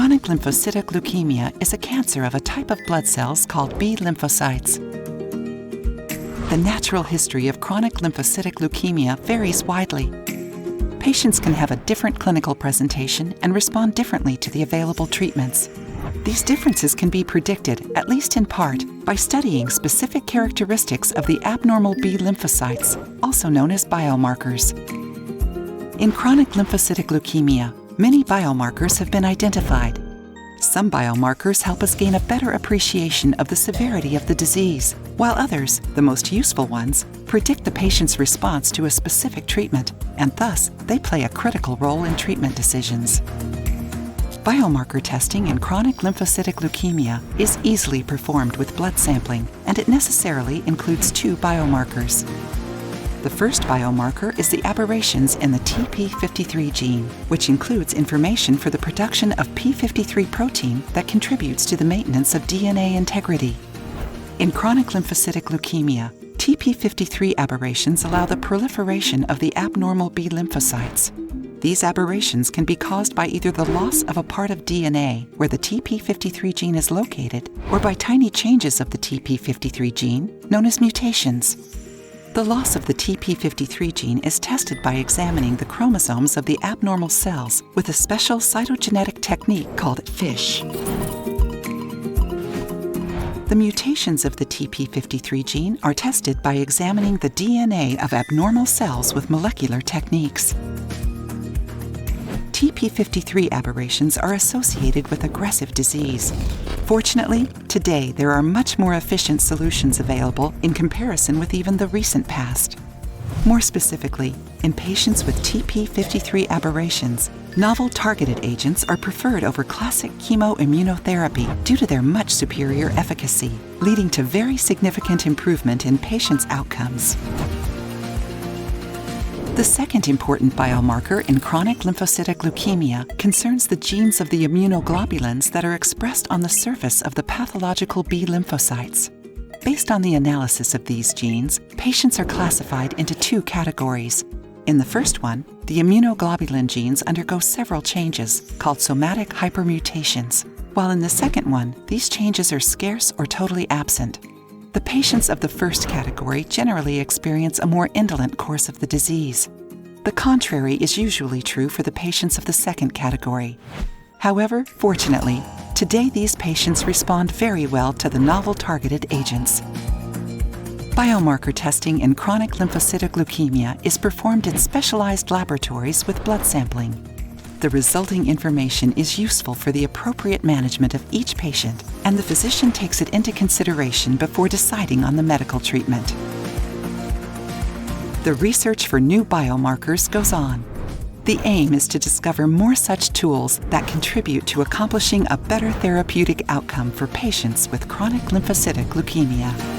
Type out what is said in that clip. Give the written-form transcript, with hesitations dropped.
Chronic lymphocytic leukemia is a cancer of a type of blood cells called B lymphocytes. The natural history of chronic lymphocytic leukemia varies widely. Patients can have a different clinical presentation and respond differently to the available treatments. These differences can be predicted, at least in part, by studying specific characteristics of the abnormal B lymphocytes, also known as biomarkers. In chronic lymphocytic leukemia, many biomarkers have been identified. Some biomarkers help us gain a better appreciation of the severity of the disease, while others, the most useful ones, predict the patient's response to a specific treatment, and thus they play a critical role in treatment decisions. Biomarker testing in chronic lymphocytic leukemia is easily performed with blood sampling, and it necessarily includes two biomarkers. The first biomarker is the aberrations in the TP53 gene, which includes information for the production of p53 protein that contributes to the maintenance of DNA integrity. In chronic lymphocytic leukemia, TP53 aberrations allow the proliferation of the abnormal B lymphocytes. These aberrations can be caused by either the loss of a part of DNA where the TP53 gene is located, or by tiny changes of the TP53 gene, known as mutations. The loss of the TP53 gene is tested by examining the chromosomes of the abnormal cells with a special cytogenetic technique called FISH. The mutations of the TP53 gene are tested by examining the DNA of abnormal cells with molecular techniques. TP53 aberrations are associated with aggressive disease. Fortunately, today there are much more efficient solutions available in comparison with even the recent past. More specifically, in patients with TP53 aberrations, novel targeted agents are preferred over classic chemoimmunotherapy due to their much superior efficacy, leading to very significant improvement in patients' outcomes. The second important biomarker in chronic lymphocytic leukemia concerns the genes of the immunoglobulins that are expressed on the surface of the pathological B lymphocytes. Based on the analysis of these genes, patients are classified into two categories. In the first one, the immunoglobulin genes undergo several changes, called somatic hypermutations, while in the second one, these changes are scarce or totally absent. The patients of the first category generally experience a more indolent course of the disease. The contrary is usually true for the patients of the second category. However, fortunately, today these patients respond very well to the novel targeted agents. Biomarker testing in chronic lymphocytic leukemia is performed in specialized laboratories with blood sampling. The resulting information is useful for the appropriate management of each patient, and the physician takes it into consideration before deciding on the medical treatment. The research for new biomarkers goes on. The aim is to discover more such tools that contribute to accomplishing a better therapeutic outcome for patients with chronic lymphocytic leukemia.